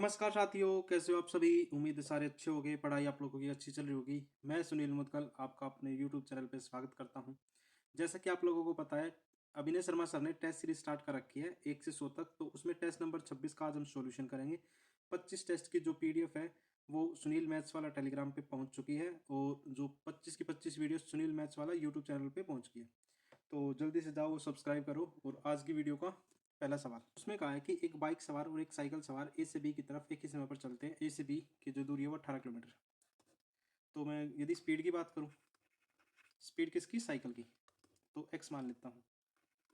नमस्कार साथियों, कैसे हो आप सभी। उम्मीद है सारे अच्छे होंगे, पढ़ाई आप लोगों की अच्छी चल रही होगी। मैं सुनील मुदगल आपका अपने यूट्यूब चैनल पे स्वागत करता हूं। जैसा कि आप लोगों को पता है, अभिनय शर्मा सर ने टेस्ट सीरीज स्टार्ट कर रखी है 1 से 100 तक। तो उसमें टेस्ट नंबर 26 का आज हम सॉल्यूशन करेंगे। 25 टेस्ट की जो पीडीएफ है वो सुनील मैथ्स वाला टेलीग्राम पे पहुंच चुकी है, और जो 25 की 25 वीडियो सुनील मैथ्स वाला यूट्यूब चैनल पे पहुंच गई है। तो जल्दी से जाओ, सब्सक्राइब करो। और आज की वीडियो का पहला सवाल उसमें कहा है कि एक बाइक सवार और एक साइकिल सवार ए से बी की तरफ एक ही समय पर चलते हैं। ए से बी की जो दूरी है वो 18 किलोमीटर। तो मैं यदि स्पीड की बात करूं, स्पीड किसकी, साइकिल की, तो एक्स मान लेता हूं।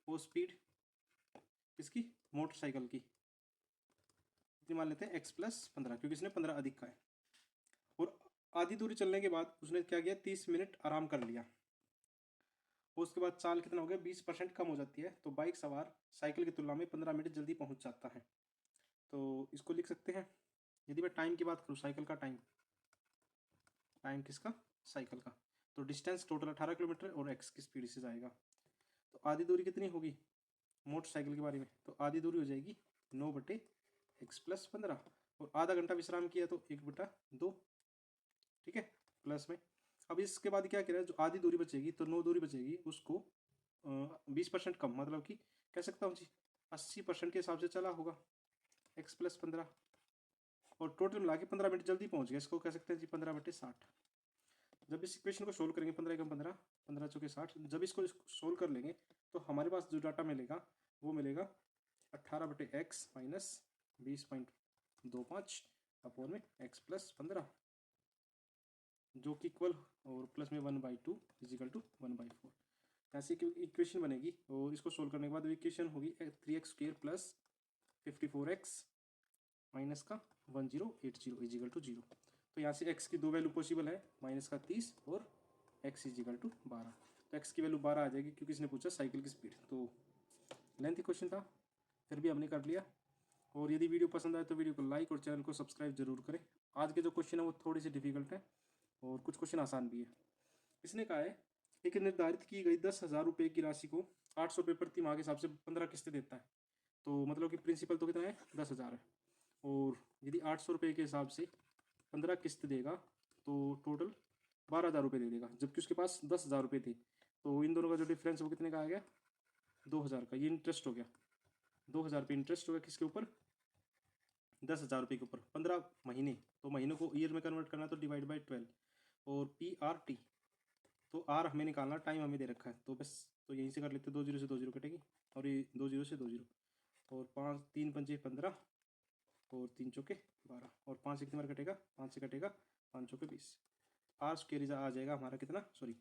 वो स्पीड किसकी, मोटरसाइकिल की, कितनी मान लेते हैं, एक्स प्लस 15, क्योंकि इसने 15 अधिक का है। और आधी दूरी चलने के बाद उसने क्या किया, 30 मिनट आराम कर लिया। और उसके बाद चाल कितना हो गया, 20% कम हो जाती है। तो बाइक सवार साइकिल की तुलना में 15 मिनट जल्दी पहुंच जाता है। तो इसको लिख सकते हैं। यदि मैं टाइम की बात करूं, साइकिल का टाइम, टाइम किसका, साइकिल का, तो डिस्टेंस टोटल 18 किलोमीटर और एक्स की स्पीड से जाएगा। तो आधी दूरी कितनी होगी मोटरसाइकिल के बारे में, तो आधी दूरी हो जाएगी 9/x+15। और आधा घंटा विश्राम किया तो 1/2। ठीक है, प्लस में। अब इसके बाद क्या कह रहा है, जो आधी दूरी बचेगी तो 9 दूरी बचेगी, उसको 20% कम, मतलब कि कह सकता हूँ जी 80% के हिसाब से चला होगा x+15। और टोटल मिला के 15 मिनट जल्दी पहुंच गया। इसको कह सकते हैं जी 15/60। जब इस इक्वेशन को सोल्व करेंगे, 15 एकम 15, 15 चौके 60, जब इसको सोल्व कर लेंगे तो हमारे पास जो डाटा मिलेगा वो मिलेगा 18/x माइनस 20.25 अपोन में x+15, जो कि इक्वल, और प्लस में 1/2 इजिकल टू 1/4। ऐसी इक्वेशन बनेगी। और इसको सोल्व करने के बाद इक्वेशन होगी 3x² प्लस 54x माइनस का 1080 इजिकल टू 0। तो यहाँ से x की दो वैल्यू पॉसिबल है, -30 और x इजिकल टू 12। तो x की वैल्यू 12 आ जाएगी, क्योंकि इसने पूछा साइकिल की स्पीड। तो लेंथी क्वेश्चन था, फिर भी हमने कर लिया। और यदि वीडियो पसंद आए तो वीडियो को लाइक और चैनल को सब्सक्राइब जरूर करें। आज के जो क्वेश्चन है वो थोड़ी सी डिफिकल्ट है और कुछ क्वेश्चन आसान भी है। इसने कहा है, एक निर्धारित की गई 10,000 रुपये की राशि को 800 रुपये प्रति माह के हिसाब से 15 किस्तें देता है। तो मतलब कि प्रिंसिपल तो कितना है, 10,000 है। और यदि 800 रुपये के हिसाब से 15 किस्त देगा तो टोटल 12,000 रुपये दे देगा, जबकि उसके पास 10,000 रुपये थे। तो इन दोनों का जो डिफरेंस वो कितने का आ गया, 2,000 का। ये इंटरेस्ट हो गया, 2,000 रुपये इंटरेस्ट हो गया किसके ऊपर, 10,000 रुपये के ऊपर, 15 महीने। तो महीनों को ईयर में कन्वर्ट करना, तो डिवाइड बाई 12। और PRT, तो आर हमें निकालना, टाइम हमें दे रखा है, तो बस तो यहीं से कर लेते, 2 जीरो से 2 जीरो कटेगी, और ये 2 जीरो से 2 जीरो। और 5 3 पंजे 15, और 3 चौके 12, और 5 से कितनी बार कटेगा, 5 से कटेगा, 5 चौके 20। आर स्क्वेयर आ जाएगा हमारा कितना, सॉरी,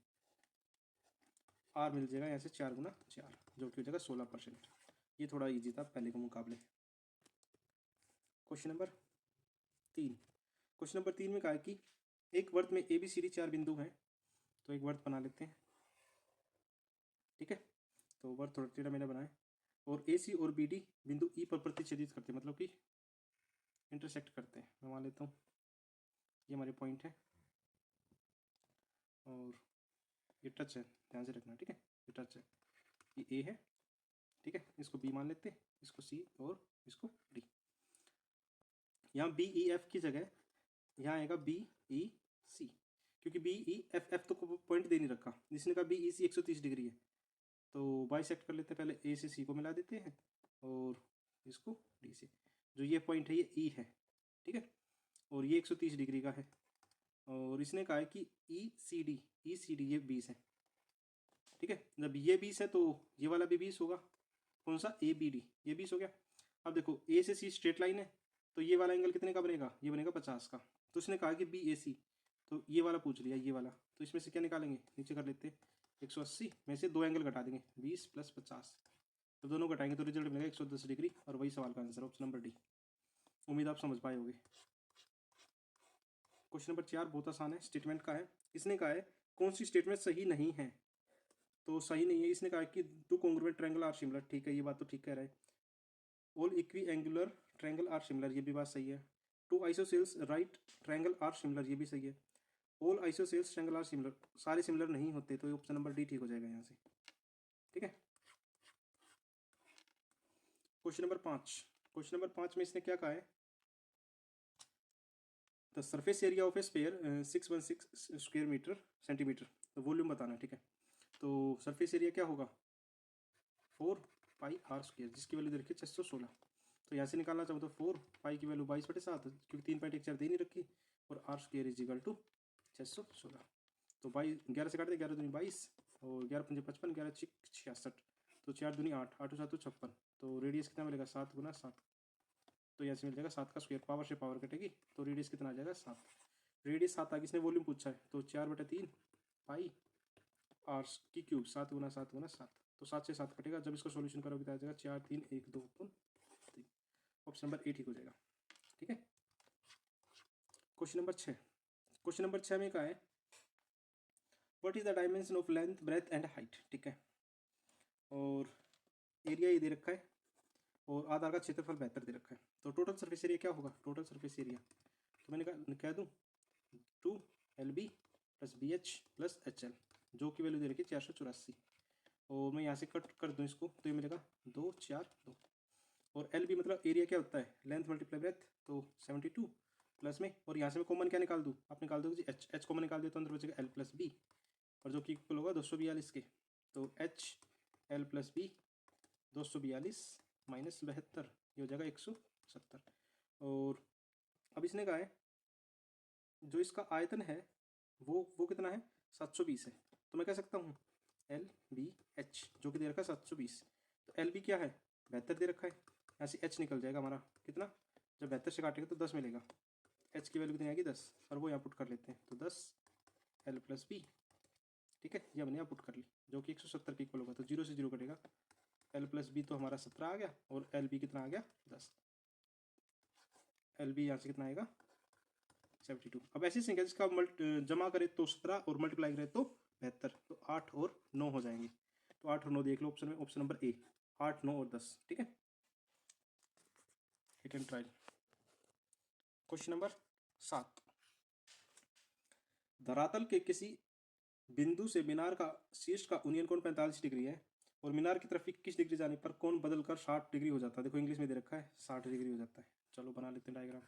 आर मिल जाएगा यहाँ से 4 × 4, जो कि हो जाएगा 16%। ये थोड़ा ईजी था पहले के मुकाबले। Question number 3। क्वेश्चन नंबर 3 में कहा है कि एक वृत्त में ABCD 4 बिंदु हैं। तो एक वृत्त बना लेते हैं। ठीक है, तो वृत्त थोड़ा टेढ़ा मेढ़ा बनाए, और AC और BD बिंदु E पर प्रतिच्छेदित करते हैं, मतलब कि इंटरसेक्ट करते हैं। मैं मान लेता हूँ ये हमारे पॉइंट है, और ये टच है, ध्यान से रखना। ठीक है, ये टच है, ये A है। ठीक है, इसको B मान लेते हैं, इसको C और इसको D। यहाँ BEF की जगह यहाँ आएगा BEC, क्योंकि BEFF तो पॉइंट दे नहीं रखा, जिसने कहा BEC 130 डिग्री है। तो बाइसेक्ट कर लेते हैं, पहले A से C को मिला देते हैं, और इसको D से। जो ये पॉइंट है ये E है। ठीक है, और ये 130 डिग्री का है। और इसने कहा है कि ECD ये 20 है। ठीक है, जब ये 20 है तो ये वाला भी 20 होगा। कौन सा, ABD, ये 20 हो गया। अब देखो A से C स्ट्रेट लाइन है, तो ये वाला एंगल कितने का बनेगा, ये बनेगा 50 का। तो उसने कहा कि BAC, तो ये वाला पूछ लिया, ये वाला। तो इसमें से क्या निकालेंगे, नीचे कर लेते हैं, 180 में से 2 एंगल घटा देंगे, 20 + 50। तो दोनों घटाएंगे तो रिजल्ट मिलेगा 110 डिग्री, और वही सवाल का आंसर, ऑप्शन नंबर D। उम्मीद आप समझ पाए होंगे। क्वेश्चन नंबर 4 बहुत आसान है, स्टेटमेंट का है। इसने कहा है कौन सी स्टेटमेंट सही नहीं है, तो सही नहीं है। इसने कहा कि two congruent triangle are similar. ठीक है, ये बात तो ठीक कह रहा है। All equiangular triangle are similar, ये भी बात सही है। Two isosceles right triangle are similar, ये भी सही है। All isosceles triangle are similar, सारे सिमिलर नहीं होते, तो ऑप्शन नंबर D ठीक हो जाएगा यहाँ से। ठीक है, क्वेश्चन नंबर 5। क्वेश्चन नंबर 5 में इसने क्या कहा है, the surface area of a sphere 616 square meter centimeter, तो वॉल्यूम बताना है, ठीक है। तो सरफेस एरिया क्या होगा 4πr², जिसकी वैल्यू दे रखी है 616। तो यहाँ से निकालना चाहूँ तो 4π की वैल्यू 22/7, क्योंकि 3.14 दे नहीं रखी, और r² = 616। तो 11 से काट दे, 11 दूनी 22, और 11 पंजे 55, 11 छिक 66, तो 4 दूनी 8, 8 7 56। तो रेडियस कितना मिलेगा 7 × 7, तो यहाँ से मिल जाएगा 7 का स्क्वायर, पावर से पावर कटेगी, तो रेडियस कितना आ जाएगा 7। रेडियस 7 आ गई, इसने वॉल्यूम पूछा है, तो 4/3 पाई r³ 7 × 7 × 7, तो 7 से 7 कटेगा। जब इसको सॉल्यूशन करोगे तो आ जाएगा 4 3 1 2 3। ऑप्शन नंबर 8 ठीक हो जाएगा, ठीक है। क्वेश्चन नंबर 6, क्वेश्चन नंबर 6 में क्या है, what is the dimension of length breadth and height, ठीक है। और एरिया ये दे रखा है, और आधार का क्षेत्रफल 72 दे रखा है। तो टोटल सरफेस एरिया क्या होगा, टोटल सरफेस एरिया तो मैंने कह दूँ 2LB + BH + HL, जो की वैल्यू दे रखी है 484, और मैं यहाँ से कट कर दूँ इसको, तो ये मिलेगा 2 4 2। और LB मतलब एरिया क्या होता है, लेंथ मल्टीप्लाई ब्रेथ, तो 72 प्लस में, और यहाँ से मैं कॉमन क्या निकाल दूँ, आप निकाल दो जी H कॉमन निकाल दिया तो अंदर बचेगा L + B, और जो कि इक्वल होगा 242 के। तो HL + B 242 - 72, ये हो जाएगा 170। और अब इसने कहा है जो इसका आयतन है वो कितना है 720 है, तो मैं कह सकता हूँ LBH, जो कि दे रखा है 720। तो LB क्या है 72 दे रखा है, यहाँ से H निकल जाएगा हमारा कितना, जब 72 से काटेंगे तो 10 मिलेगा, H की वैल्यू कितनी आएगी 10, और वो यहाँ पुट कर लेते हैं, तो 10 L + B, ठीक है, ये हमने यहाँ पुट कर ली, जो कि 170 के इक्वल होगा। तो 0 से 0 कटेगा, L + B तो हमारा 17 आ गया, और LB कितना आ गया 10, LB यहाँ से कितना आएगा 72। अब ऐसी संख्या जिसका जमा करे तो 17 और मल्टीप्लाई करे तो 72, तो 8 और 9 हो जाएंगे। तो 8 और 9 देख लो ऑप्शन में, ऑप्शन नंबर ए 8 9 और 10, ठीक है। Hit and trial. Question number 7, धरातल के किसी बिंदु से मीनार का शीर्ष का उन्नयन कोण 45 डिग्री है, और मीनार की तरफ 21 डिग्री जाने पर कोण बदलकर 60 डिग्री हो जाता है। देखो इंग्लिश में दे रखा है 60 डिग्री हो जाता है। चलो बना लेते हैं डायग्राम।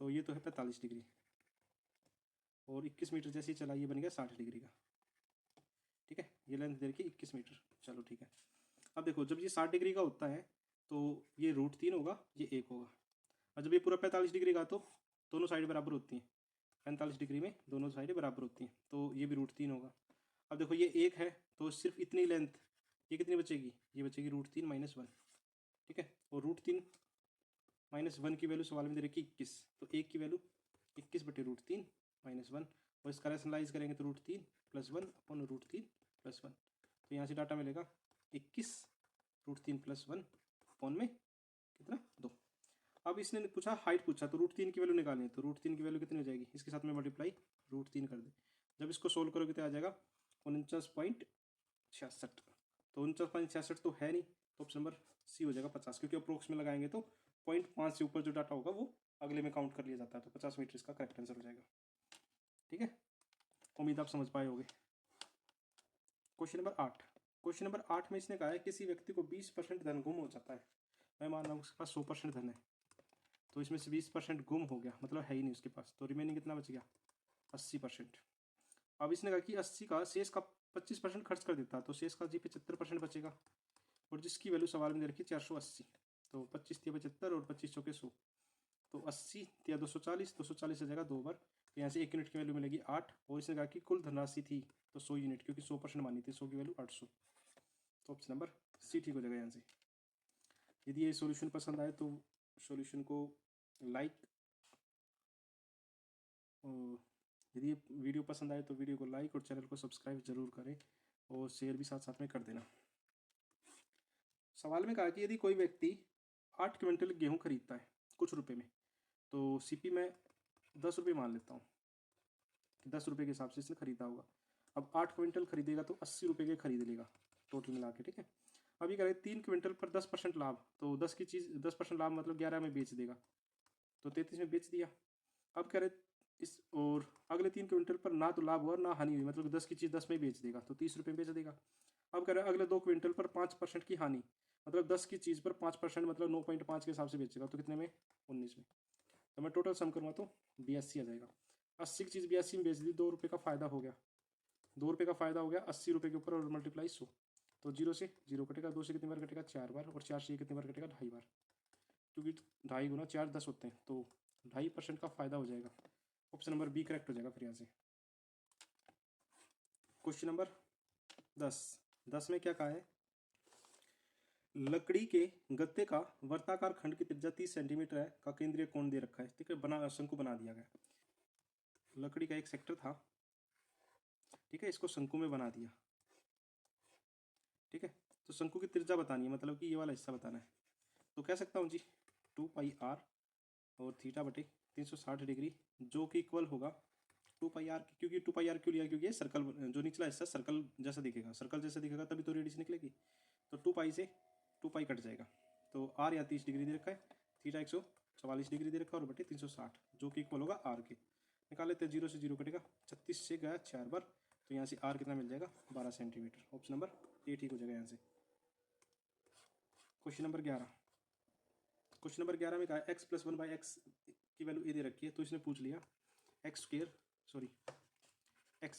तो ये तो है 45 डिग्री, और 21 मीटर जैसे ही चला ये बन गया 60 डिग्री का, ठीक है। ये लेंथ दे रखी 21 मीटर, चलो ठीक है। अब देखो जब ये 60 डिग्री का होता है तो ये √3 होगा, ये 1 होगा, और जब ये पूरा 45 डिग्री का तो दोनों साइड बराबर होती हैं, 45 डिग्री में दोनों साइड बराबर होती हैं, तो ये भी √3 होगा। अब देखो ये 1 है तो सिर्फ इतनी लेंथ, ये कितनी बचेगी, ये बचेगी √3 - 1, ठीक है। और √3 - 1 की वैल्यू सवाल में दे रखी 21, तो 1 की वैल्यू 21/√3 - 1, और इसका रैशनलाइज करेंगे तो √3 + 1 / √3 + 1, तो यहाँ से डाटा मिलेगा 21 √3 + 1 अपॉन में कितना 2। अब इसने पूछा हाइट पूछा, तो √3 की वैल्यू निकालनी है, तो √3 की वैल्यू कितनी हो जाएगी, इसके साथ में मल्टीप्लाई √3 कर दे। जब इसको सोल्व करोगे तो आ जाएगा 49.66, तो 49.66 तो है नहीं, तो ऑप्शन नंबर सी हो जाएगा 50, क्योंकि अप्रोक्स में लगाएंगे तो 0.5 से ऊपर जो डाटा होगा वो अगले में काउंट कर लिया जाता है, तो 50 मीटर इसका करेक्ट आंसर हो जाएगा, ठीक है। उम्मीद आप समझ पाए होंगे। क्वेश्चन नंबर 8, क्वेश्चन नंबर 8 में इसने कहा है किसी व्यक्ति को 20% धन गुम हो जाता है, मैं मान रहा हूँ उसके पास 100% धन है, तो इसमें से 20% गुम हो गया, मतलब है ही नहीं उसके पास, तो रिमेनिंग कितना बच गया 80%। अब इसने कहा कि 80 का शेष का 25% खर्च कर देता, तो शेष का जी 75% बचेगा, और जिसकी वैल्यू सवाल में दे रखी 480, तो 25 × 75 और 25 × 100, तो 80 × 240, 240 आ जाएगा 2 बार, तो यहाँ से 1 यूनिट की वैल्यू मिलेगी 8, और इसने कहा कि कुल धनराशि थी तो 100 यूनिट, क्योंकि 100% मानी थी, 100 की वैल्यू 800, तो ऑप्शन नंबर सी ठीक हो जाएगा यहाँ से। यदि ये सॉल्यूशन पसंद आए तो सॉल्यूशन को लाइक, यदि ये वीडियो पसंद आए तो वीडियो को लाइक और चैनल को सब्सक्राइब जरूर करें, और शेयर भी साथ साथ में कर देना। सवाल में कहा कि यदि कोई व्यक्ति 8 क्विंटल गेहूं खरीदता है कुछ रुपए में, तो सीपी में 10 रुपये मान लेता हूँ कि 10 रुपये के हिसाब से इसने खरीदा होगा। अब 8 क्विंटल खरीदेगा तो 80 रुपये के खरीद लेगा टोटल मिला के, ठीक है। अभी कह रहे 3 क्विंटल पर 10% लाभ, तो 10 की चीज़ 10% लाभ मतलब 11 में बेच देगा, तो 33 में बेच दिया। अब कह रहे इस और अगले 3 क्विंटल पर ना तो लाभ हुआ ना हानि हुई, मतलब 10 की चीज़ 10 में बेच देगा, तो 30 रुपये में बेच देगा। अब कह रहे अगले 2 क्विंटल पर 5% की हानि, मतलब 10 की चीज़ पर 5% मतलब 9.5 के हिसाब से बेचेगा, तो कितने में? 19 में। तो मैं टोटल सम करूँगा तो 82 आ जाएगा। 80 की चीज़ 82 में बेच दी, 2 रुपये का फ़ायदा हो गया। 2 रुपये का फ़ायदा हो गया 80 रुपये के ऊपर, और मल्टीप्लाई 100। तो 0 से 0 कटेगा, 2 से कितनी बार कटेगा? 4 बार, और 4 से ये कितनी बार कटेगा? 2.5 बार, क्योंकि 2.5 गुना 4 10 होते हैं, तो 2.5% का फ़ायदा हो जाएगा। ऑप्शन नंबर बी करेक्ट हो जाएगा फिर यहाँ से। क्वेश्चन नंबर 10 में क्या कहा है? लकड़ी के गत्ते का वर्ताकार खंड की त्रिज्या 30 सेंटीमीटर है, का केंद्रीय कोण दे रखा है। ठीक है, बना शंकु बना दिया गया। लकड़ी का एक सेक्टर था, ठीक है, इसको शंकु में बना दिया। ठीक है, तो शंकु की त्रिज्या बतानी है, मतलब कि ये वाला हिस्सा बताना है। तो कह सकता हूँ जी 2πr और थीटा बटे 360 डिग्री, जो कि इक्वल होगा 2πr। क्योंकि 2πr क्यों लिया? क्योंकि ये सर्कल, जो निचला हिस्सा सर्कल जैसा दिखेगा, सर्कल जैसा दिखेगा तभी तो रेडियस निकलेगी। तो 2π से 2π कट जाएगा, तो r या 30 डिग्री दे रखा है, थीटा 144 डिग्री दे रखा है, और बटे 360, जो कि इक्वल होगा r के। निकाल लेते हैं, 0 से 0 कटेगा, 36 से गया 4 बार, तो यहाँ से r कितना मिल जाएगा? 12 सेंटीमीटर। ऑप्शन नंबर ए ठीक हो जाएगा यहाँ से। Question number 11। क्वेश्चन नंबर 11 में कहा है x + 1/x की वैल्यू ए दे रखी है, तो इसने पूछ लिया x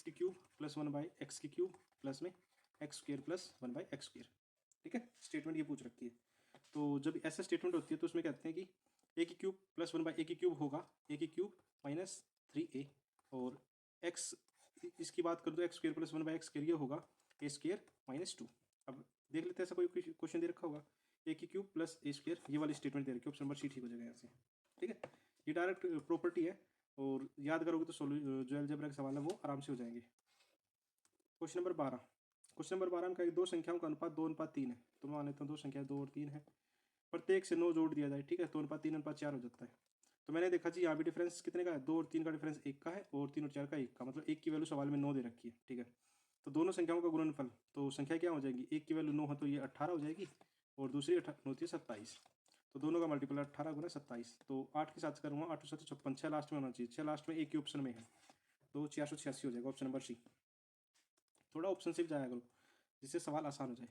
की क्यूब प्लस 1/x की क्यूब प्लस में x square plus 1/x square. ठीक है, स्टेटमेंट ये पूछ रखी है। तो जब ऐसा स्टेटमेंट होती है तो उसमें कहते हैं कि a की क्यूब प्लस 1/a की क्यूब होगा a की क्यूब माइनस 3a, और x इसकी बात करूँ तो x square plus 1/x square ये होगा a स्क्र माइनस 2। अब देख लेते हैं, ऐसा कोई क्वेश्चन दे रखा होगा a की क्यूब प्लस a स्क्र, ये वाली स्टेटमेंट दे रखी है। ऑप्शन नंबर सी ठीक हो जाएगा यहाँ से। ठीक है, ये डायरेक्ट प्रॉपर्टी है, और याद करोगे तो जो अलजेब्रा के सवाल है वो आराम से हो जाएंगे। Question number 12। क्वेश्चन नंबर 12 में कहा दो संख्याओं का अनुपात 2:3 है। तो मैं मान लेता हूँ दो संख्या 2 और 3 है, प्रत्येक से 9 जोड़ दिया जाए। ठीक है, तो अनुपात 3:4 हो जाता है। तो मैंने देखा जी यहाँ भी डिफरेंस कितने का है? 2 और 3 का डिफरेंस 1 का है, और 3 और 4 का 1 का, मतलब 1 की वैल्यू सवाल में 9 दे रखी है। ठीक है, तो दोनों संख्याओं का गुणनफल, तो संख्या क्या हो जाएगी? 1 की वैल्यू 9 है तो ये 18 हो जाएगी, और दूसरी 9 होती है 27, तो दोनों का मल्टीपल 18 गुना 27। तो 8 के साथ करूँगा, 8 7 56, 6 लास्ट में होना चाहिए, 6 लास्ट में एक ही ऑप्शन में है, तो 486 हो जाएगा। Option number C. थोड़ा ऑप्शन सिर्फ जाया करो जिससे सवाल आसान हो जाए।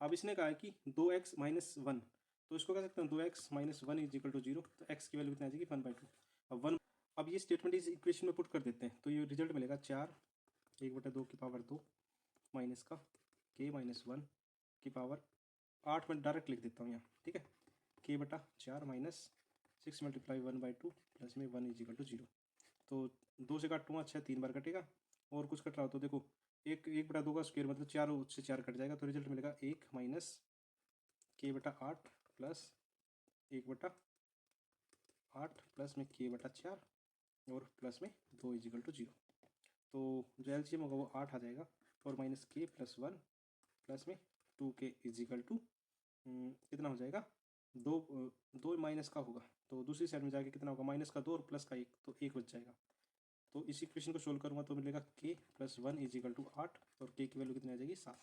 अब इसने कहा है कि 2x - 1, तो इसको कह सकते हैं 2x - 1 = 0, तो x की वैल्यू कितनी आ जाएगी? 1/2। अब 1, अब ये स्टेटमेंट इस इक्वेशन में पुट कर देते हैं, तो ये रिजल्ट मिलेगा 4 1/2 की पावर 2 माइनस का k - 1 की पावर 8 में डायरेक्ट लिख देता हूँ यहाँ। ठीक है, k/4 माइनस 6 × 1/2 प्लस में 1 = 0। तो 2 से काटूंगा, 6 3 बार कटेगा, और कुछ कट रहा हो तो देखो 1/2 का स्क्वायर मतलब 4 से 4 कट जाएगा, तो रिजल्ट मिलेगा 1 माइनस k/8 प्लस 1/8 प्लस में k/4 और प्लस में 2 = 0। तो जो एलसीएम होगा वो 8 आ जाएगा, और माइनस k + 1 प्लस में 2k = कितना हो जाएगा? 2 माइनस का होगा, तो दूसरी साइड में जाके कितना होगा? माइनस का 2 और प्लस का 1, तो 1 बच जाएगा। तो इस इक्वेशन को सोल्व करूँगा तो मिलेगा k + 1 = 8, और k की वैल्यू कितनी आ जाएगी? 7।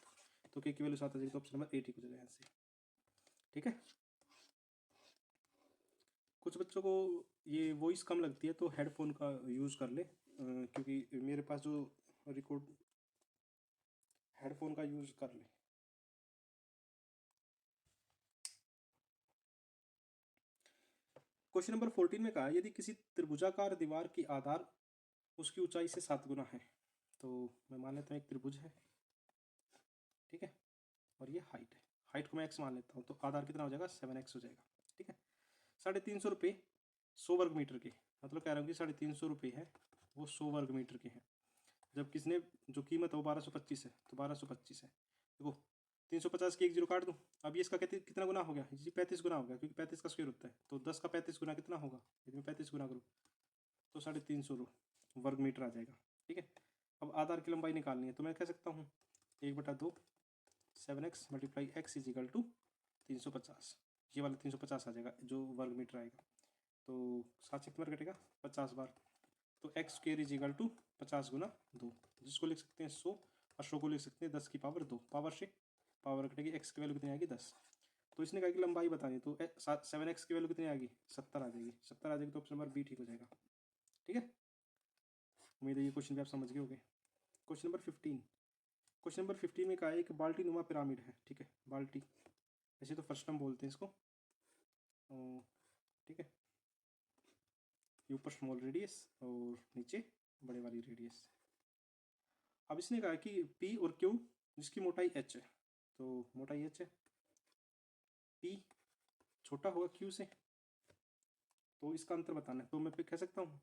तो k की वैल्यू 7 आ जाएगी, तो ऑप्शन नंबर ए ठीक हो जाएगा यहाँ से। ठीक है, कुछ बच्चों को ये वॉइस कम लगती है तो हेडफोन का यूज़ कर ले, क्योंकि मेरे पास जो रिकॉर्ड, हेडफोन का यूज़ कर ले। क्वेश्चन नंबर 14 में कहा है यदि किसी त्रिभुजाकार दीवार की आधार उसकी ऊंचाई से 7 गुना है, तो मैं मान लेता हूँ एक त्रिभुज है। ठीक है, और ये हाइट है, हाइट को मैं x मान लेता हूँ, तो आधार कितना हो जाएगा? 7x हो जाएगा। ठीक है, 350 रुपये 100 वर्ग मीटर के, मतलब कह रहा हूँ कि 350 रुपये है वो 100 वर्ग मीटर के हैं, जब किसने जो कीमत है वो 1225 है, तो 1225 है। देखो 350 की एक जीरो काट दूँ, अब ये इसका कितना गुना हो गया जी? 35 गुना हो गया, क्योंकि 35 का स्क्वायर होता है, तो 10 का 35 गुना कितना होगा? यदि मैं 35 गुना करूँ तो 350 वर्ग मीटर आ जाएगा। ठीक है, अब आधार की लंबाई निकालनी है, तो मैं कह सकता हूँ 1/2 7x × x = 350, ये वाला 350 आ जाएगा जो वर्ग मीटर आएगा। तो 7 से कितनी बार कटेगा? 50 बार, तो x² = 50 गुना 2, जिसको लिख सकते हैं 100, और 100 को लिख सकते हैं 10 की पावर 2। पावर से पावर कटेगी, x की वैल्यू कितनी आएगी? 10। तो इसने कहा कि लंबाई बतानी, तो 7x की वैल्यू कितनी आएगी? 70 आ जाएगी। 70 आ जाएगी, तो ऑप्शन नंबर बी ठीक हो जाएगा। ठीक है, उम्मीद है ये क्वेश्चन भी आप समझ गए होंगे। Question number 15। क्वेश्चन नंबर 15 में कहा है एक बाल्टी नुमा पिरामिड है। ठीक है, बाल्टी ऐसे तो फर्स्ट टर्म बोलते हैं इसको, ठीक है। ये ऊपर स्मॉल रेडियस और नीचे बड़े वाली रेडियस। अब इसने कहा कि पी और क्यू जिसकी मोटाई एच है, तो मोटाई एच है, पी छोटा होगा क्यू से, तो इसका अंतर बताना है। तो मैं कह सकता हूँ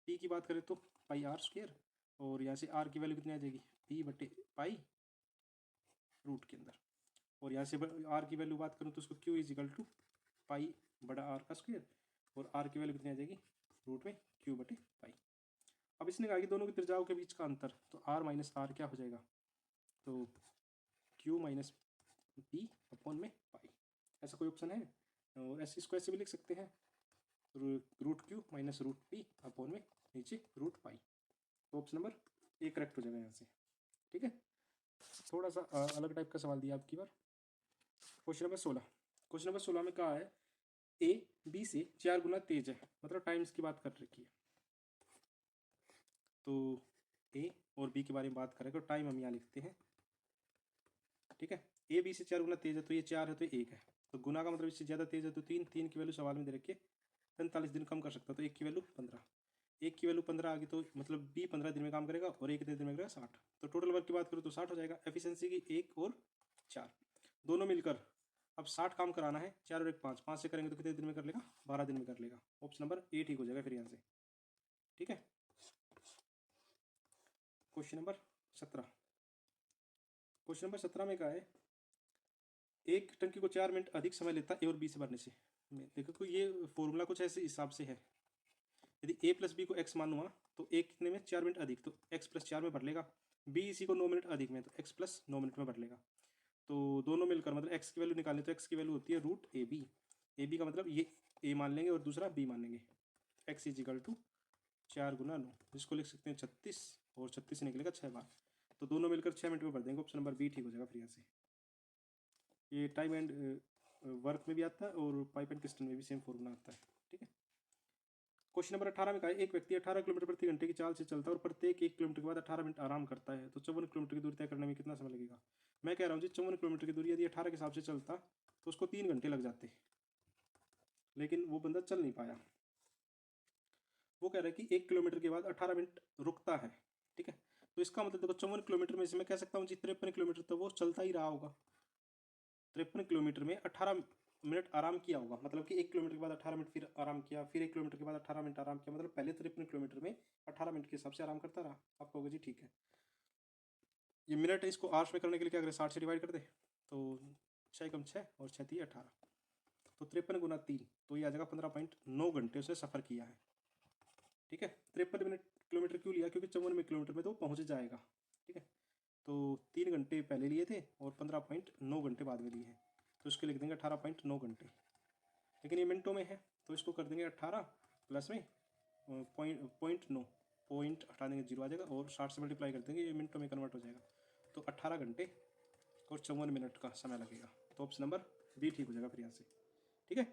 पी की बात करें तो पाई आर स्क्वायर, और यहाँ से आर की वैल्यू कितनी आ जाएगी, पी बटे पाई रूट के अंदर, और यहाँ से आर की वैल्यू बात करूँ तो उसको क्यू इज इक्वल टू पाई बड़ा आर का स्क्वायर, और आर की वैल्यू कितनी आ जाएगी रूट में क्यू बटे पाई। अब इसने कहा कि दोनों की त्रिज्याओं के बीच का अंतर, तो आर माइनस आर क्या हो जाएगा, तो क्यू माइनस पी अपॉन में पाई, ऐसा कोई ऑप्शन है। और ऐसे इसको ऐसे भी लिख सकते हैं, root q minus root p upon में नीचे रूट पाई। तो ऑप्शन नंबर ए करेक्ट हो जाएगा यहाँ से, ठीक है। थोड़ा सा अलग टाइप का सवाल दिया आपकी बार। क्वेश्चन नंबर 16, क्वेश्चन नंबर 16 में कहा है ए बी से 4 गुना तेज है, मतलब टाइम्स की बात कर रखी है। तो ए और बी के बारे में बात करें तो टाइम हम यहाँ लिखते हैं, ठीक है। ए बी से 4 गुना तेज है, तो ये 4 है तो 1 है, तो गुना का मतलब इससे ज़्यादा तेज है तो 3, 3 की वैल्यू सवाल में दे रखी है 45 दिन कम कर सकता, तो 1 की वैल्यू 15, 1 की वैल्यू 15 आ गई, तो मतलब बी 15 दिन में काम करेगा और ए कितने दिन में करेगा 60, तो टोटल वर्क की बात करूँ तो 60 हो जाएगा। एफिशिएंसी की 1 और 4 दोनों मिलकर अब 60 काम कराना है, 4 और 1 5, 5 से करेंगे तो कितने दिन में कर लेगा, 12 दिन में कर लेगा। ऑप्शन नंबर ए ठीक हो जाएगा फिर यहाँ से, ठीक है। क्वेश्चन नंबर 17, क्वेश्चन नंबर 17 में कहा है एक टंकी को 4 मिनट अधिक समय लेता है ए और बी से भरने से। देखो ये फॉर्मूला कुछ ऐसे हिसाब से है, यदि ए प्लस बी को एक्स मानूंगा तो ए कितने में 4 मिनट अधिक, तो एक्स प्लस 4 में भर लेगा, बी इसी को 9 मिनट अधिक में, तो एक्स प्लस 9 मिनट में भर लेगा। तो दोनों मिलकर मतलब एक्स की वैल्यू निकालें तो एक्स की वैल्यू होती है root a b, a b का मतलब ये ए मान लेंगे और दूसरा बी मान लेंगे। एक्स इज इक्वल टू 4 गुना 9, जिसको लिख सकते हैं 36, और 36 से निकलेगा 6 बार, तो दोनों मिलकर 6 मिनट में भर देंगे। ऑप्शन नंबर बी ठीक हो जाएगा फिर यहाँ से। ये टाइम एंड वर्क में भी आता है और पाइप एंड पिस्टन में भी सेम फॉर्मूला आता है, ठीक है। क्वेश्चन नंबर 18 में कहा एक व्यक्ति 18 किलोमीटर प्रति घंटे की चाल से चलता है और प्रत्येक 1 किलोमीटर के बाद 18 मिनट आराम करता है, तो 54 किलोमीटर की दूरी तय करने में कितना समय लगेगा। मैं कह रहा हूँ जी 54 किलोमीटर की दूरी यदि 18 के हिसाब से चलता तो उसको 3 घंटे लग जाते, लेकिन वो बंदा चल नहीं पाया। वो कह रहा है कि 1 किलोमीटर के बाद 18 मिनट रुकता है, ठीक है। तो इसका मतलब देखो 54 किलोमीटर में से मैं कह सकता हूँ जी 53 किलोमीटर तो वो चलता ही रहा होगा, 53 किलोमीटर में 18 मिनट आराम किया होगा, मतलब कि 1 किलोमीटर के बाद 18 मिनट फिर आराम किया, फिर 1 किलोमीटर के बाद 18 मिनट आराम किया, मतलब पहले 53 किलोमीटर में 18 मिनट के हिसाब से आराम करता रहा। आप कहोगे जी ठीक है, ये मिनट है, इसको आवर्स में करने के लिए क्या करें, 60 से डिवाइड कर दे, तो 6 कम 6 और 6 3 18, तो 53 गुना 3, तो ये आ जाएगा 15.9 घंटे उसने सफ़र किया है, ठीक है। 53 मिनट किलोमीटर क्यों लिया, क्योंकि 54 में किलोमीटर में तो पहुँच जाएगा, ठीक है। तो 3 घंटे पहले लिए थे और 15.9 घंटे बाद में लिए हैं, तो इसको लिख देंगे 18.9 घंटे, लेकिन ये मिनटों में है तो इसको कर देंगे 18 प्लस में पॉइंट 9, पॉइंट हटा देंगे 0 आ जाएगा, और 60 से मल्टीप्लाई कर देंगे, ये मिनटों में कन्वर्ट हो जाएगा, तो 18 घंटे और 54 मिनट का समय लगेगा। तो ऑप्शन नंबर बी ठीक हो जाएगा फिर यहाँ से, ठीक है।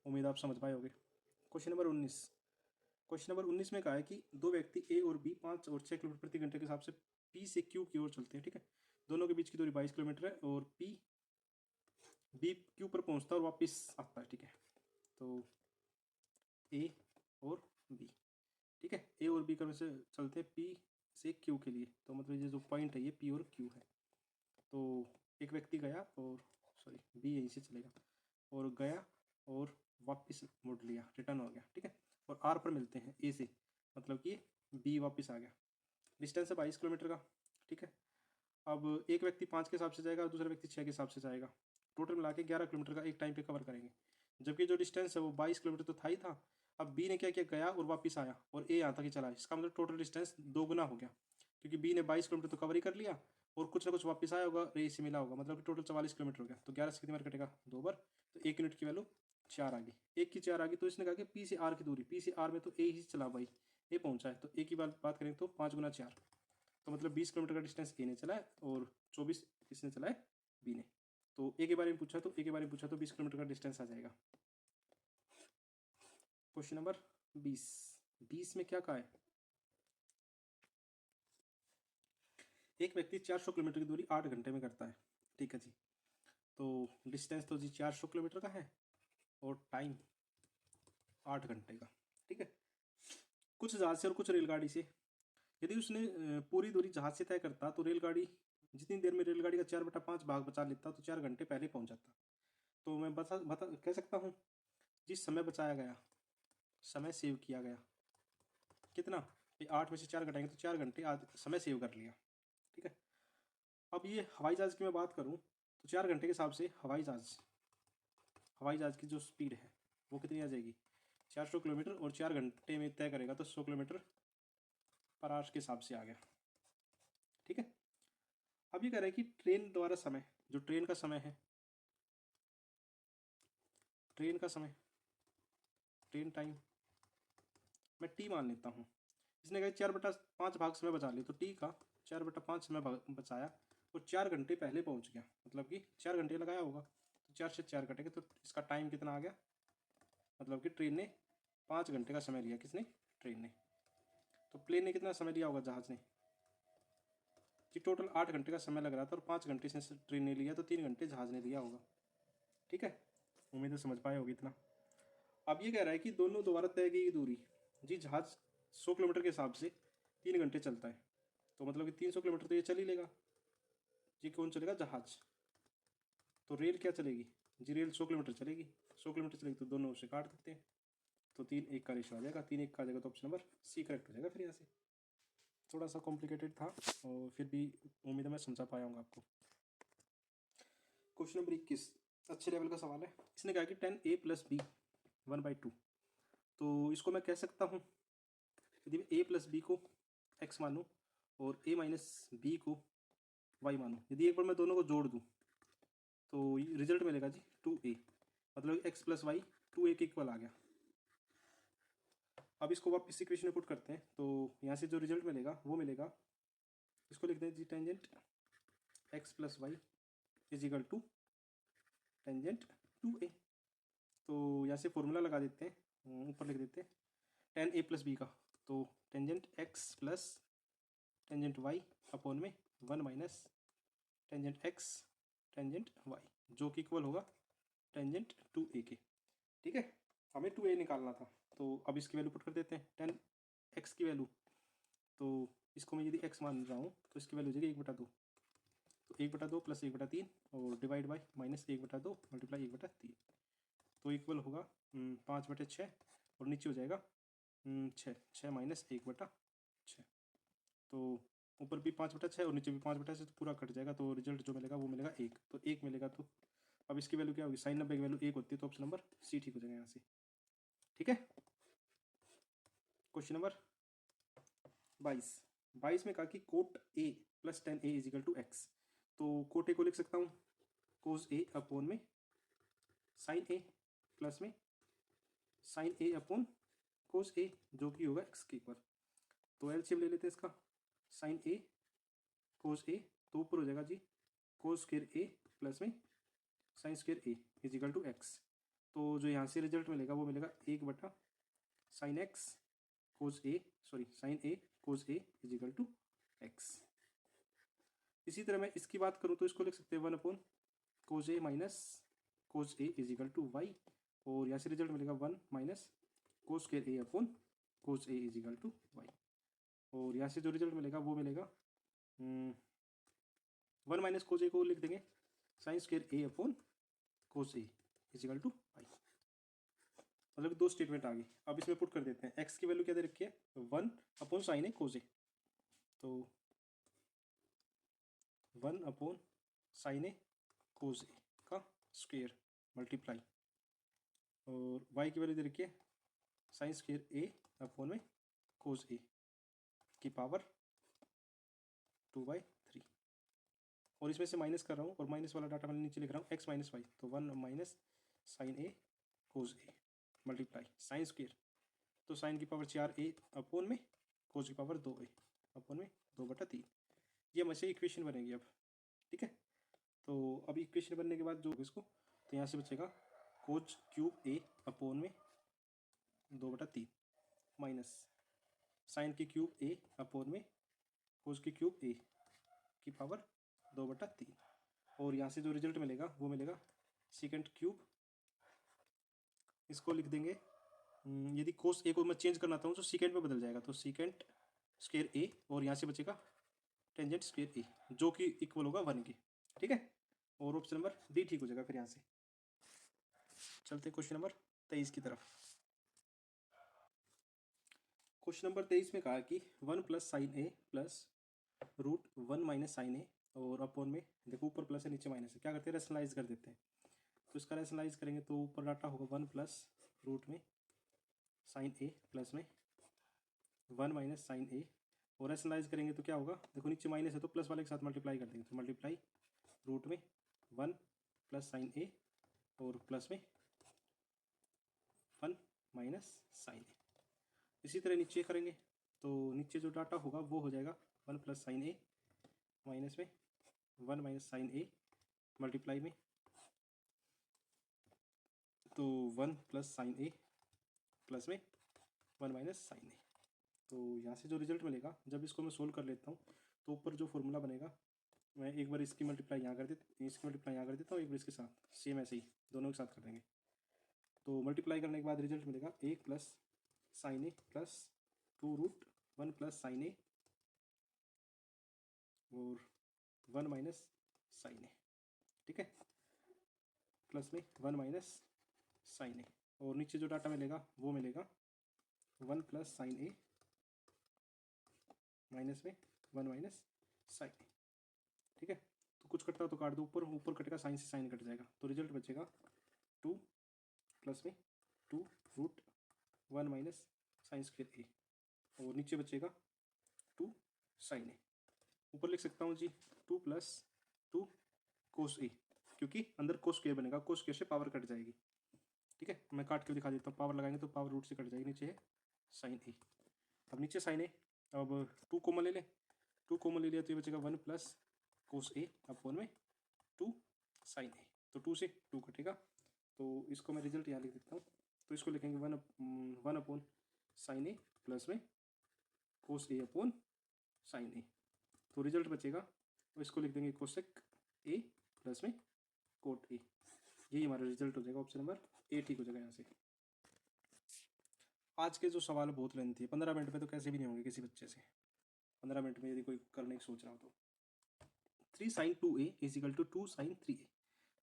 उम्मीद आप समझ पाए होगे। क्वेश्चन नंबर 19, क्वेश्चन नंबर 19 में कहा है कि दो व्यक्ति ए और बी 5 और 6 किलोमीटर प्रति घंटे के हिसाब से पी से क्यू की ओर चलते हैं, ठीक है। दोनों के बीच की दूरी 22 किलोमीटर है और पी बी क्यू पर पहुंचता है और वापस आता है, ठीक है। तो ए और बी, ठीक है, ए और बी का से चलते हैं पी से क्यू के लिए, तो मतलब ये जो पॉइंट है ये पी और क्यू है। तो एक व्यक्ति गया और सॉरी बी यहीं से चलेगा और गया और वापस मुड़ लिया, रिटर्न हो गया, ठीक है। और आर पर मिलते हैं ए से, मतलब कि बी वापस आ गया, डिस्टेंस है 22 किलोमीटर का, ठीक है। अब एक व्यक्ति 5 के हिसाब से जाएगा और दूसरा व्यक्ति 6 के हिसाब से जाएगा, टोटल मिला के 11 किलोमीटर का एक टाइम पे कवर करेंगे, जबकि जो डिस्टेंस है वो 22 किलोमीटर तो था ही था। अब बी ने क्या किया, गया और वापस आया और ए यहाँ तक ही चला, इसका मतलब टोटल डिस्टेंस 2 गुना हो गया, क्योंकि बी ने 22 किलोमीटर तो कवर ही कर लिया और कुछ ना कुछ वापस आया होगा, ए से मिला होगा, मतलब कि टोटल 44 किलोमीटर हो गया। तो 11 से कितनी बार कटेगा, 2 बार, तो 1 यूनिट की वैल्यू 4 आ गई, 1 की 4 आ गई। तो इसने कहा कि पी से आर की दूरी, पी से आर में तो ए ही चला भाई, ए पहुंचा है, तो ए की बात करें तो 5 गुना 4, तो मतलब 20 किलोमीटर का डिस्टेंस ए ने चला है और 24 किसने चला है, बी ने। तो ए के बारे में पूछा तो 20 किलोमीटर का डिस्टेंस आ जाएगा। क्वेश्चन नंबर 20 में क्या कहा है, एक व्यक्ति 400 किलोमीटर की दूरी 8 घंटे में करता है, ठीक है जी। तो डिस्टेंस तो जी 400 किलोमीटर का है और टाइम 8 घंटे का। ठीक है। कुछ जहाज से और कुछ रेलगाड़ी से, यदि उसने पूरी दूरी जहाज से तय करता तो रेलगाड़ी जितनी देर में रेलगाड़ी का 4/5 भाग बचा लेता तो 4 घंटे पहले पहुंच जाता। तो मैं बता बता कह सकता हूँ जिस समय बचाया गया, समय सेव किया गया कितना, ये 8 में से 4 घटाएंगे तो 4 घंटे समय सेव कर लिया। ठीक है। अब ये हवाई जहाज़ की मैं बात करूँ तो 4 घंटे के हिसाब से हवाई जहाज़ की जो स्पीड है वो कितनी आ जाएगी, 400 किलोमीटर, और 4 घंटे में तय करेगा तो 100 किलोमीटर पर आवर के हिसाब से आ गया। ठीक है। अब ये कह रहा है कि ट्रेन द्वारा समय, जो ट्रेन का समय है, ट्रेन टाइम मैं टी मान लेता हूँ। इसने कहा 4/5 भाग समय बचा लिया, तो टी का 4/5 समय बचाया और 4 घंटे पहले पहुँच गया, मतलब कि 4 घंटे लगाया होगा, तो 4 से 4 कटेंगे तो इसका टाइम कितना आ गया, मतलब कि ट्रेन ने 5 घंटे का समय लिया। किसने? ट्रेन ने। तो प्लेन ने कितना समय लिया होगा, जहाज़ ने, कि टोटल 8 घंटे का समय लग रहा था और 5 घंटे से ट्रेन ने लिया, तो 3 घंटे जहाज़ ने लिया होगा। ठीक है। उम्मीद है समझ पाए होगी इतना। अब ये कह रहा है कि दोनों द्वारा तय की दूरी, जी जहाज़ 100 किलोमीटर के हिसाब से 3 घंटे चलता है, तो मतलब कि 300 किलोमीटर तो ये चल ही लेगा। जी कौन चलेगा? जहाज़। तो रेल क्या चलेगी जी? रेल 100 किलोमीटर चलेगी। 100 किलोमीटर चलेगी तो दोनों उसे काट देते हैं, तो 3-1 का रेशो आ जाएगा। 3-1 का आ जाएगा तो ऑप्शन नंबर सी करेक्ट हो जाएगा। फिर यहाँ से थोड़ा सा कॉम्प्लिकेटेड था और फिर भी उम्मीद है मैं समझा पाया हूँ आपको। क्वेश्चन नंबर 21 अच्छे लेवल का सवाल है। इसने कहा कि 10a + b 1/2, तो इसको मैं कह सकता हूँ, यदि मैं a + b को x मानूँ और a - b को y मानूँ, यदि एक बार मैं दोनों को जोड़ दूँ तो रिजल्ट मिलेगा जी 2a, मतलब x + y 2a के इक्वल आ गया। अब इसको वापस इक्वेशन में पुट करते हैं, तो यहाँ से जो रिजल्ट मिलेगा वो मिलेगा, इसको लिखते हैं जी tangent x + y = tangent 2a। तो यहाँ से फॉर्मूला लगा देते हैं, ऊपर लिख देते हैं 10a + b का, तो tangent x plus tangent y upon में 1 - टेंजेंट x टेंजेंट y, जो कि इक्वल होगा टेंजेंट 2a के। ठीक है। हमें 2a निकालना था, तो अब इसकी वैल्यू पुट कर देते हैं। 10x की वैल्यू, तो इसको मैं यदि x मान रहा हूँ तो इसकी वैल्यू हो जाएगी 1/2, तो 1/2 + 1/3 और डिवाइड बाई -1/2 मल्टीप्लाई 1/3, तो इक्वल होगा 5/6 और नीचे हो जाएगा 6 1/6, तो ऊपर भी 5/6 और नीचे भी 5/6, तो पूरा कट जाएगा, तो रिजल्ट जो मिलेगा वो मिलेगा 1, तो 1 मिलेगा। तो अब इसकी वैल्यू क्या होगी, sin 90 की वैल्यू 1 होती है, तो ऑप्शन नंबर सी ठीक हो जाएगा यहाँ से। ठीक है। क्वेश्चन नंबर 22 में कहा कि कोट a + 10a = x, तो कोट ए को लिख सकता हूँ कोस a अपॉन में साइन a प्लस में sine a upon cos a, जो कि होगा x के इक्वल। तो एलसीएम ले लेते हैं इसका, साइन a कोस a, तो ऊपर हो जाएगा जी कोस स्क्वायर a प्लस में साइन स्क्वायर a = x। तो जो यहाँ से रिजल्ट मिलेगा वो मिलेगा 1/sin x cos a, sorry sine a cos a = x। इसी तरह मैं इसकी बात करूँ तो इसको लिख सकते हैं 1 कोस a minus cos a = y, और यहाँ से रिजल्ट मिलेगा 1 - cos square a upon cos a = y, और यहाँ से जो रिजल्ट मिलेगा वो मिलेगा 1 - कोस a को लिख देंगे sine square a upon cos a = y, मतलब 2 स्टेटमेंट आ गई। अब इसमें पुट कर देते हैं, x की वैल्यू क्या दे रखी है 1/sin a कोस a, तो 1/sin a कोस a का स्क्वायर मल्टीप्लाई, और y की वैल्यू दे रखी है साइन स्क्वायर a अपॉन में कोस a की पावर 2/3, और इसमें से माइनस कर रहा हूँ और माइनस वाला डाटा मैंने नीचे लिख रहा हूँ x - y, तो 1 - sin a cos a multiply sine square, तो साइन की पावर 4a अपॉन में कोस की पावर 2a अपॉन में 2/3, ये हमेशा इक्वेशन बनेगी अब। ठीक है। तो अब इक्वेशन बनने के बाद जो इसको, तो यहाँ से बचेगा कोस क्यूब a अपॉन में 2/3 माइनस साइन की क्यूब a अपॉन में कोस की क्यूब a की पावर 2/3, और यहाँ से जो रिजल्ट मिलेगा वो मिलेगा सेकेंड क्यूब। इसको लिख देंगे, यदि कोस ए को मैं चेंज करना चाहूँ तो सेकेंड में बदल जाएगा, तो सेकेंड स्क्वायर ए, और यहाँ से बचेगा टेंजेंट स्क्वायर ए जो कि इक्वल होगा 1 के। ठीक है, और ऑप्शन नंबर डी ठीक हो जाएगा। फिर यहाँ से चलते क्वेश्चन नंबर 23 की तरफ। क्वेश्चन नंबर 23 में कहा कि 1 प्लस साइन ए प्लस रूट 1 माइनस साइन ए, और अपॉन में देखो ऊपर प्लस है नीचे माइनस है, क्या करते हैं रेशनलाइज कर देते हैं। तो इसका रेशनलाइज करेंगे तो ऊपर डाटा होगा 1 प्लस रूट में साइन ए प्लस में 1 माइनस साइन ए, और रेशनलाइज करेंगे तो क्या होगा, देखो नीचे माइनस है तो प्लस वाले के साथ मल्टीप्लाई कर देंगे, तो मल्टीप्लाई रूट में 1 प्लस साइन ए और प्लस में 1 माइनस साइन ए। इसी तरह नीचे करेंगे तो नीचे जो डाटा होगा वो हो जाएगा 1 प्लस साइन ए माइनस में 1 माइनस साइन ए मल्टीप्लाई में तो 1 प्लस साइन ए प्लस में 1 माइनस साइन ए। तो यहाँ से जो रिजल्ट मिलेगा, जब इसको मैं सोल्व कर लेता हूँ तो ऊपर जो फॉर्मूला बनेगा, मैं एक बार इसकी मल्टीप्लाई यहाँ कर देता, इसकी मल्टीप्लाई यहाँ कर देता हूँ, एक बार इसके साथ सेम ऐसे ही दोनों के साथ कर देंगे। तो मल्टीप्लाई करने के बाद रिजल्ट मिलेगा 1 प्लस साइन ए प्लस 2 रूट 1 प्लस साइन ए और 1 माइनस साइन ए। ठीक है, प्लस में 1 माइनस साइन ए, और नीचे जो डाटा मिलेगा वो मिलेगा 1 प्लस साइन ए माइनस में 1 माइनस साइन ए। ठीक है, तो कुछ कटता तो काट दो, ऊपर ऊपर कटेगा साइन से साइन कट जाएगा, तो रिजल्ट बचेगा 2 प्लस में 2 रूट 1 माइनस साइन स्क्वायर ए, और नीचे बचेगा 2 साइन ए। ऊपर लिख सकता हूँ जी 2 प्लस 2 कोस ए, क्योंकि अंदर कोस स्क्वायर बनेगा, कोस स्क्वायर से पावर कट जाएगी। ठीक है, मैं काट के दिखा देता हूँ, पावर लगाएंगे तो पावर रूट से कट जाएगी, नीचे है साइन ए। अब नीचे साइन ए, अब 2 कॉमन ले लें, 2 कॉमन ले लिया तो ये बचेगा 1 प्लस कोस ए अपॉन में 2 साइन ए, तो 2 से 2 कटेगा, तो इसको मैं रिजल्ट यहाँ लिख देता हूँ। तो इसको लिखेंगे 1 अपॉन साइन ए प्लस में कोस ए अपॉन साइन ए, तो रिजल्ट बचेगा, तो इसको लिख देंगे कोसेक ए प्लस में कोट ए। यही हमारा रिजल्ट हो जाएगा, ऑप्शन नंबर ए ठीक हो जाएगा यहाँ से। आज के जो सवाल बहुत लेंथी है, 15 मिनट में तो कैसे भी नहीं होंगे किसी बच्चे से, 15 मिनट में यदि कोई करने की सोच रहा हो तो। 3 sine 2a is equal to 2 sine 3a,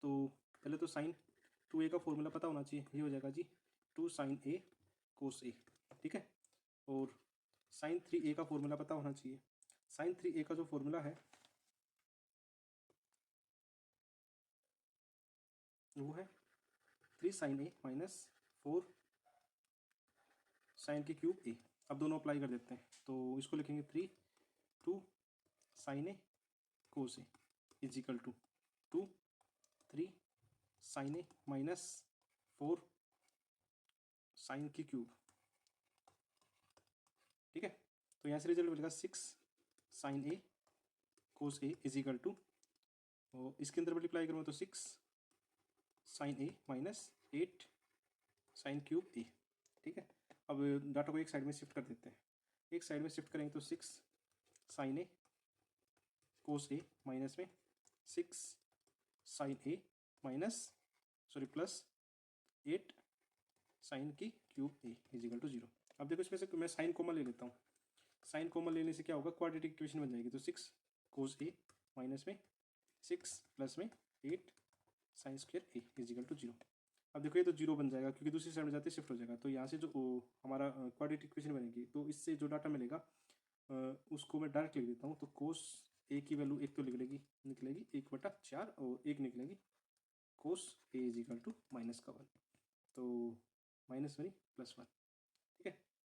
तो पहले तो साइन 2a का फॉर्मूला पता होना चाहिए, ये हो जाएगा जी 2 साइन a कोस a। ठीक है, और साइन 3a का फॉर्मूला पता होना चाहिए, साइन 3a का जो फॉर्मूला है वो है 3 साइन a माइनस 4 साइन के क्यूब a। अब दोनों अप्लाई कर देते हैं, तो इसको लिखेंगे 2 sine a cos a is equal to 3 sine a minus 4 sine की क्यूब। ठीक है, तो यहाँ से रिजल्ट मिलेगा 6 sine a cos a is equal to, और इसके अंदर मल्टीप्लाई करूँगा तो 6 sine a minus 8 sine cube a. ठीक है, अब डाटा को एक साइड में शिफ्ट कर देते हैं, एक साइड में शिफ्ट करेंगे तो 6 sine a cos A minus में 6 sine a minus plus 8 sine की cube a is equal to 0। अब देखो इसमें से मैं साइन कॉमन ले लेता हूँ, साइन कॉमन लेने से क्या होगा, क्वाड्रेटिक इक्वेशन बन जाएगी, तो 6 कोस ए माइनस में 6 प्लस में 8 sine square a is equal to 0। अब देखो ये तो 0 बन जाएगा क्योंकि दूसरी साइड में जाते शिफ्ट हो जाएगा, तो यहाँ से जो हमारा क्वाड्रेटिक इक्वेशन बनेगी, तो इससे जो डाटा मिलेगा उसको मैं डायरेक्ट लिख देता हूँ, तो कोस ए की वैल्यू एक तो निकलेगी 1/4 और एक निकलेगी कोस ए इज इक्वल टू -1, तो -1 + 1। ठीक है,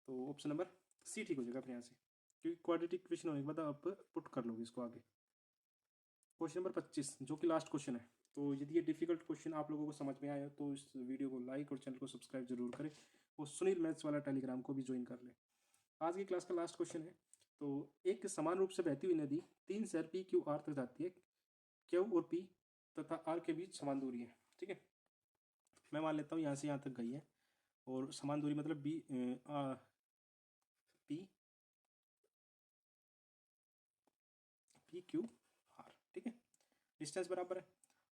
तो ऑप्शन नंबर सी ठीक हो जाएगा अपने यहाँ से, क्योंकि क्वाड्रेटिक इक्वेशन होने के बाद आप पुट कर लोगे इसको आगे। क्वेश्चन नंबर 25 जो कि लास्ट क्वेश्चन है, तो यदि ये डिफिकल्ट क्वेश्चन आप लोगों को समझ में आया तो इस वीडियो को लाइक और चैनल को सब्सक्राइब जरूर करें, और सुनील मैथ्स वाला टेलीग्राम को भी ज्वाइन कर लें। आज की क्लास का लास्ट क्वेश्चन है, तो एक समान रूप से बहती हुई नदी 3 शहर पी क्यू आर तक जाती है, क्यू और पी तथा आर के बीच समान दूरी है। ठीक है, मैं मान लेता हूँ यहाँ से यहाँ तक गई है, और समान दूरी मतलब पी क्यू आर। ठीक है, डिस्टेंस बराबर है।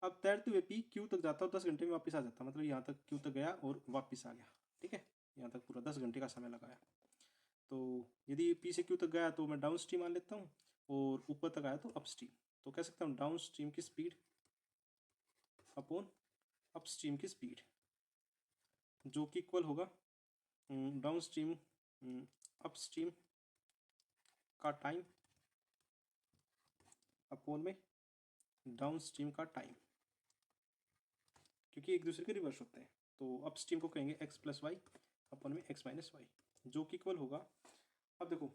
अब तैरते हुए पी क्यू तक जाता है, 10 घंटे में वापस आ जाता है, मतलब यहाँ तक क्यू तक गया और वापस आ गया, ठीक है, यहाँ तक पूरा 10 घंटे का समय लगाया। तो यदि पी से क्यू तक गया तो मैं डाउन स्ट्रीम मान लेता हूँ, और ऊपर तक आया तो अप स्ट्रीम। तो कह सकता हूँ डाउन स्ट्रीम की स्पीड अपॉन अप स्ट्रीम की स्पीड, जो कि इक्वल होगा डाउन स्ट्रीम अप स्ट्रीम का टाइम अपॉन में डाउन स्ट्रीम का टाइम, क्योंकि एक दूसरे के रिवर्स होते हैं। तो अप स्ट्रीम को कहेंगे एक्स प्लस वाई अपॉन में एक्स माइनस वाई, जो कि इक्वल होगा। अब देखो,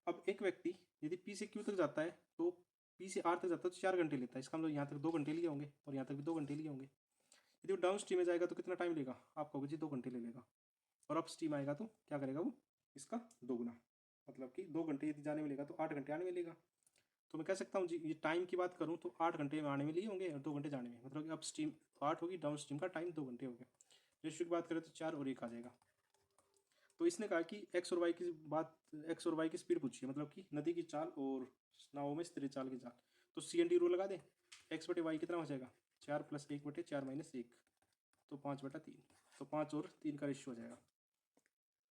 अब एक व्यक्ति यदि पी से क्यू तक जाता है तो पी से आर तक जाता है तो 4 घंटे लेता है, इसका मतलब यहाँ तक 2 घंटे लिए होंगे और यहाँ तक भी 2 घंटे लिए होंगे। यदि वो डाउन स्ट्रीम में जाएगा तो कितना टाइम लेगा, आप कहोगे जी 2 घंटे ले लेगा, और अप स्ट्रीम आएगा तो क्या करेगा वो, इसका दोगुना, मतलब कि 2 घंटे यदि जाने में लेगा तो 8 घंटे आने में लेगा। तो मैं कह सकता हूँ जी, ये टाइम की बात करूँ तो 8 घंटे में आने में लिए होंगे और 2 घंटे जाने में, मतलब कि अप स्ट्रीम 8 होगी, डाउन स्ट्रीम का टाइम 2 घंटे हो गया। रेशियो की बात करें तो 4 और 1 आ जाएगा। तो इसने कहा कि एक्स और वाई की बात, एक्स और वाई की स्पीड पूछी है, मतलब कि नदी की चाल और नावों में स्थिर चाल की चाल। तो सी एन डी रूल लगा दें, एक्स बटे वाई कितना हो जाएगा, 4 + 1 बटे 4 - 1, तो 5/3, तो 5 और 3 का रेशियो हो जाएगा।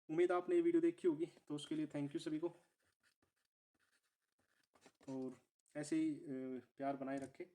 उम्मीद आपने ये वीडियो देखी होगी, तो उसके लिए थैंक यू सभी को, और ऐसे ही प्यार बनाए रखें।